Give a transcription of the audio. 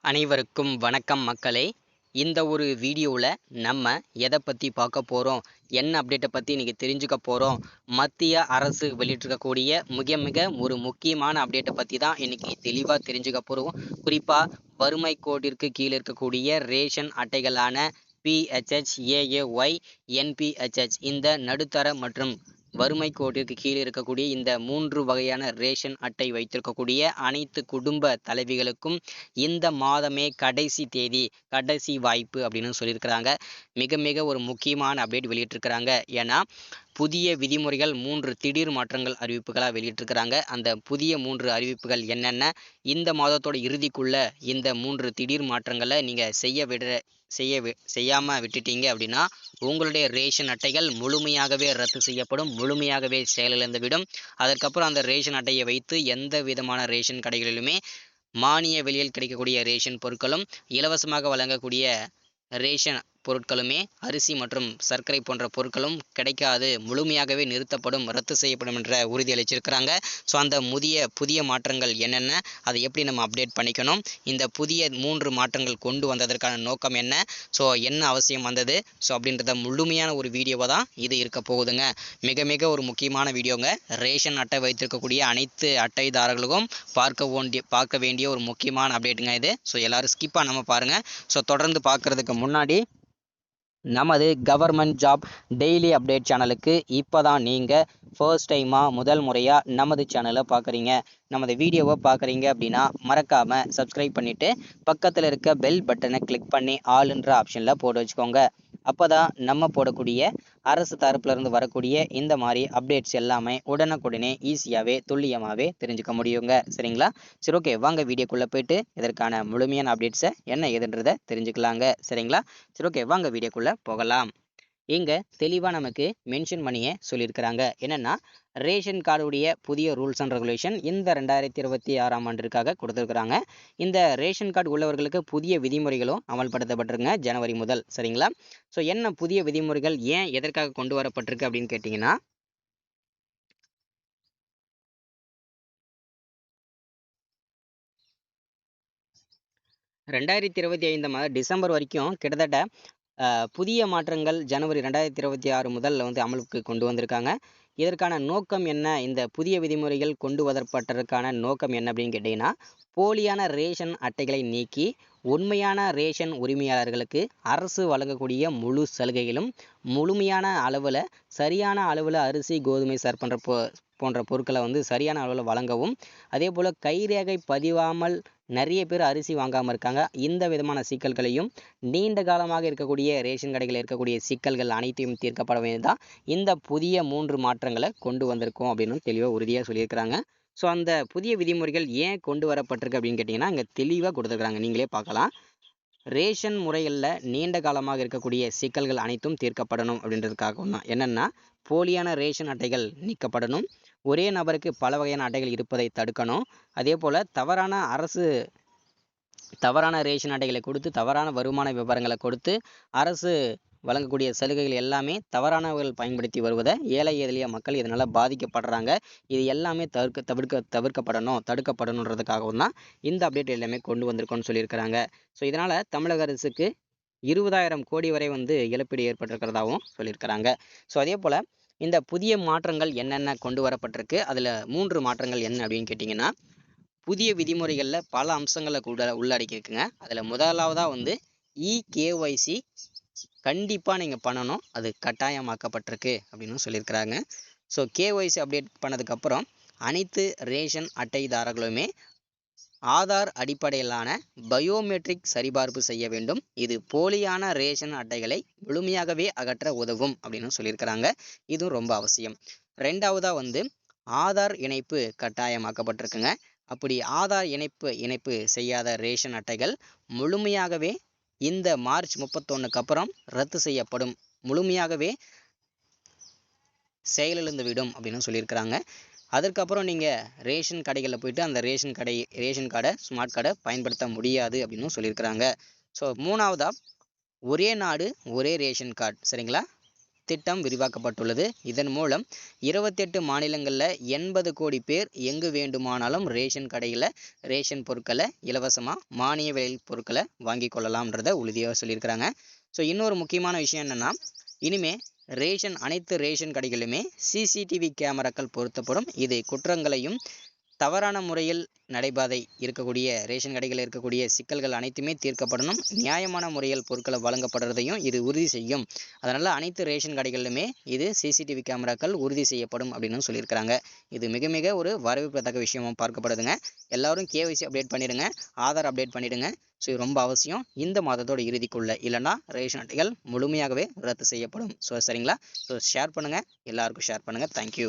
அனைவருக்கும் வணக்கம் மக்களே. இந்த ஒரு வீடியோவில் நம்ம எதை பற்றி பார்க்க போகிறோம், என்ன அப்டேட்டை பற்றி இன்றைக்கி தெரிஞ்சுக்க போகிறோம். மத்திய அரசு வெளியிட்டிருக்கக்கூடிய மிக ஒரு முக்கியமான அப்டேட்டை பற்றி தான் இன்றைக்கி தெளிவாக தெரிஞ்சுக்க போகிறோம். குறிப்பாக வறுமை கோட்டிற்கு கீழே இருக்கக்கூடிய ரேஷன் அட்டைகளான PHH, AAY, NPHH இந்த நடுத்தர மற்றும் வறுமை கோட்டிற்கு கீழே இருக்கக்கூடிய இந்த 3 வகையான ரேஷன் அட்டை வைத்திருக்கக்கூடிய அனைத்து குடும்ப தலைவிகளுக்கும் இந்த மாதமே கடைசி தேதி, கடைசி வாய்ப்பு அப்படின்னு சொல்லியிருக்கிறாங்க. மிக ஒரு முக்கியமான அப்டேட் வெளியிட்டிருக்கிறாங்க. ஏன்னா புதிய விதிமுறைகள் 3 திடீர் மாற்றங்கள் அறிவிப்புகளாக வெளியிட்டிருக்கிறாங்க. அந்த புதிய 3 அறிவிப்புகள் என்னென்ன, இந்த மாதத்தோட இறுதிக்குள்ள இந்த 3 திடீர் மாற்றங்களை நீங்கள் செய்யாமல் விட்டுட்டீங்க அப்படின்னா உங்களுடைய ரேஷன் அட்டைகள் முழுமையாகவே ரத்து செய்யப்படும், முழுமையாகவே செயலிழந்துவிடும். அதற்கப்புறம் அந்த ரேஷன் அட்டையை வைத்து எந்த விதமான ரேஷன் கடைகளிலுமே மானிய விலையில் கிடைக்கக்கூடிய ரேஷன் பொருட்களும், இலவசமாக வழங்கக்கூடிய ரேஷன் பொருட்களுமே, அரிசி மற்றும் சர்க்கரை போன்ற பொருட்களும் கிடைக்காது, முழுமையாகவே நிறுத்தப்படும், ரத்து செய்யப்படும் என்ற உறுதி அளிச்சிருக்கிறாங்க. ஸோ அந்த புதிய மாற்றங்கள் என்னென்ன, அதை எப்படி நம்ம அப்டேட் பண்ணிக்கணும், இந்த புதிய 3 மாற்றங்கள் கொண்டு வந்ததற்கான நோக்கம் என்ன, ஸோ என்ன அவசியம் வந்தது, ஸோ அப்படின்றத முழுமையான ஒரு வீடியோவாக தான் இது இருக்க போகுதுங்க. மிக ஒரு முக்கியமான வீடியோங்க. ரேஷன் அட்டை வைத்திருக்கக்கூடிய அனைத்து அட்டைதாரர்களுக்கும் பார்க்க வேண்டிய ஒரு முக்கியமான அப்டேட்டுங்க இது. ஸோ எல்லாரும் ஸ்கிப் பண்ணாமல் பாருங்கள். ஸோ தொடர்ந்து பார்க்குறதுக்கு முன்னாடி நமது கவர்மெண்ட் ஜாப் டெய்லி அப்டேட் சேனலுக்கு இப்போ தான் நீங்கள் ஃபர்ஸ்ட் டைமாக முதல் முறையாக நமது சேனலை பார்க்குறீங்க, நமது வீடியோவை பார்க்குறீங்க அப்படின்னா மறக்காமல் சப்ஸ்கிரைப் பண்ணிவிட்டு பக்கத்தில் இருக்க பெல் பட்டனை கிளிக் பண்ணி ஆளுன்ற ஆப்ஷனில் போட்டு வச்சுக்கோங்க. அப்போ தான் நம்ம போடக்கூடிய அரசு தரப்புலேருந்து வரக்கூடிய இந்த மாதிரி அப்டேட்ஸ் எல்லாமே உடனுக்குடனே ஈஸியாகவே துல்லியமாகவே தெரிஞ்சுக்க முடியுங்க. சரிங்களா? சரி, ஓகே, வாங்க வீடியோக்குள்ளே போயிட்டு இதற்கான முழுமையான அப்டேட்ஸை என்ன ஏதுன்றதை தெரிஞ்சுக்கலாங்க. சரிங்களா? சரி, ஓகே, வாங்க வீடியோக்குள்ளே போகலாம். இங்கே தெளிவாக நமக்கு மென்ஷன் பண்ணியே சொல்லியிருக்கிறாங்க. என்னென்னா, ரேஷன் கார்டுடைய புதிய ரூல்ஸ் அண்ட் ரெகுலேஷன் இந்த 2026ஆம் ஆண்டிற்காக கொடுத்துருக்குறாங்க. இந்த ரேஷன் கார்டு உள்ளவர்களுக்கு புதிய விதிமுறைகளும் அமல்படுத்தப்பட்டிருங்க ஜனவரி முதல். சரிங்களா? ஸோ என்ன புதிய விதிமுறைகள், ஏன் எதற்காக கொண்டு வரப்பட்டிருக்கு அப்படின்னு கேட்டிங்கன்னா, டிசம்பர் வரைக்கும் கிட்டத்தட்ட புதிய மாற்றங்கள் ஜனவரி 2026 முதல் அமலுக்கு கொண்டு வந்திருக்காங்க. இதற்கான நோக்கம் என்ன, இந்த புதிய விதிமுறைகள் கொண்டு வரப்பட்டதற்கான நோக்கம் என்ன அப்படின்னு கேட்டிங்கன்னா, போலியான ரேஷன் அட்டைகளை நீக்கி உண்மையான ரேஷன் உரிமையாளர்களுக்கு அரசு வழங்கக்கூடிய முழு சலுகைகளும் முழுமையான அளவில் சரியான அளவில் அரிசி, கோதுமை, சர் போன்ற பொருட்களை சரியான அளவில் வழங்கவும், அதே போல் கைரேகை பதிவாமல் நிறைய பேர் அரிசி வாங்காமல் இருக்காங்க. இந்த விதமான சிக்கல்களையும் நீண்ட காலமாக இருக்கக்கூடிய ரேஷன் கடைகளில் இருக்கக்கூடிய சிக்கல்கள் அனைத்தையும் தீர்க்கப்பட வேண்டியதான் இந்த புதிய 3 மாற்றங்களை கொண்டு வந்திருக்கோம் அப்படின்னு தெளிவாக உறுதியாக சொல்லியிருக்கிறாங்க. ஸோ அந்த புதிய விதிமுறைகள் ஏன் கொண்டு வரப்பட்டிருக்கு அப்படின்னு கேட்டிங்கன்னா, இங்கே தெளிவாக கொடுத்துருக்குறாங்க, நீங்களே பார்க்கலாம். ரேஷன் முறைகளில் நீண்ட காலமாக இருக்கக்கூடிய சிக்கல்கள் அனைத்தும் தீர்க்கப்படணும் அப்படின்றதுக்காகவும் தான். என்னென்னா, போலியான ரேஷன் அட்டைகள் நீக்கப்படணும், ஒரே நபருக்கு பல வகையான அட்டைகள் இருப்பதை தடுக்கணும், அதே போல் தவறான ரேஷன் அட்டைகளை கொடுத்து தவறான வருமான விவரங்களை கொடுத்து அரசு வழங்கக்கூடிய சலுகைகள் எல்லாமே தவறானவர்கள் பயன்படுத்தி வருவதை ஏழை எளிய மக்கள் இதனால் பாதிக்கப்படுறாங்க. இது எல்லாமே தடுக்கப்படணுன்றதுக்காகவும் தான் இந்த அப்டேட் எல்லாமே கொண்டு வந்திருக்கோன்னு சொல்லியிருக்கிறாங்க. ஸோ இதனால் தமிழக அரசுக்கு 20,000 கோடி வரை இழப்பீடு ஏற்பட்டிருக்கிறதாகவும் சொல்லியிருக்கிறாங்க. ஸோ அதே போல் இந்த புதிய மாற்றங்கள் என்னென்ன கொண்டு வரப்பட்டிருக்கு, அதில் 3 மாற்றங்கள் என்ன அப்படின்னு கேட்டிங்கன்னா, புதிய விதிமுறைகளில் பல அம்சங்களை கூட உள்ளடக்கியிருக்குங்க. அதில் முதலாவதாக EKYC கண்டிப்பாக நீங்கள் பண்ணணும், அது கட்டாயமாக்கப்பட்டிருக்கு அப்படின்னு சொல்லியிருக்கிறாங்க. ஸோ KYC அப்டேட் பண்ணதுக்கப்புறம் அனைத்து ரேஷன் அட்டைதாரர்களுமே ஆதார் அடிப்படையிலான பயோமெட்ரிக் சரிபார்ப்பு செய்ய வேண்டும். இது போலியான ரேஷன் அட்டைகளை முழுமையாகவே அகற்ற உதவும் அப்படின்னு சொல்லியிருக்கிறாங்க. இதுவும் ரொம்ப அவசியம். ரெண்டாவதாக ஆதார் இணைப்பு கட்டாயமாக்கப்பட்டிருக்குங்க. அப்படி ஆதார் இணைப்பு செய்யாத ரேஷன் அட்டைகள் முழுமையாகவே இந்த மார்ச் 31க்கு அப்புறம் ரத்து செய்யப்படும், முழுமையாகவே செயலிழந்துவிடும் அப்படின்னு சொல்லியிருக்கிறாங்க. அதற்கப்புறம் நீங்கள் ரேஷன் கடைகளில் போயிட்டு அந்த ரேஷன் கார்டை ஸ்மார்ட் கார்டை பயன்படுத்த முடியாது அப்படின்னு சொல்லியிருக்கிறாங்க. ஸோ மூணாவதாக ஒரே நாடு ஒரே ரேஷன் கார்டு. சரிங்களா? திட்டம் விரிவாக்கப்பட்டுள்ளது. இதன் மூலம் 28 மாநிலங்களில் 80 கோடி பேர் எங்கு வேண்டுமானாலும் ரேஷன் கடையில் ரேஷன் பொருட்களை இலவசமாக மானிய விலை பொருட்களை வாங்கி கொள்ளலாம்ன்றத உறுதியாக சொல்லியிருக்கிறாங்க. ஸோ இன்னொரு முக்கியமான விஷயம் என்னென்னா, இனிமே அனைத்து ரேஷன் கடைகளிலுமே சிசிடிவி கேமராக்கள் பொருத்தப்படும். இது குற்றங்களையும் தவறான முறையில் நடைபாதை இருக்கக்கூடிய ரேஷன் கடைகளில் இருக்கக்கூடிய சிக்கல்கள் அனைத்துமே தீர்க்கப்படணும். நியாயமான முறையில் பொருட்களை வழங்கப்படுறதையும் இது உறுதி செய்யும். அதனால் அனைத்து ரேஷன் கடைகளிலுமே இது சிசிடிவி கேமராக்கள் உறுதி செய்யப்படும் அப்படின்னு சொல்லியிருக்கிறாங்க. இது மிக மிக ஒரு வரவேற்கத்தக்க விஷயமும் பார்க்கப்படுதுங்க. எல்லாரும் KYC அப்டேட் பண்ணிடுங்க, ஆதார் அப்டேட் பண்ணிடுங்க. ஸோ இது ரொம்ப அவசியம். இந்த மாதத்தோட இறுதிக்குள்ள, இல்லைன்னா ரேஷன் அட்டைகள் முழுமையாகவே ரத்து செய்யப்படும். ஸோ சரிங்களா? ஸோ ஷேர் பண்ணுங்கள், எல்லாருக்கும் ஷேர் பண்ணுங்கள். தேங்க்யூ.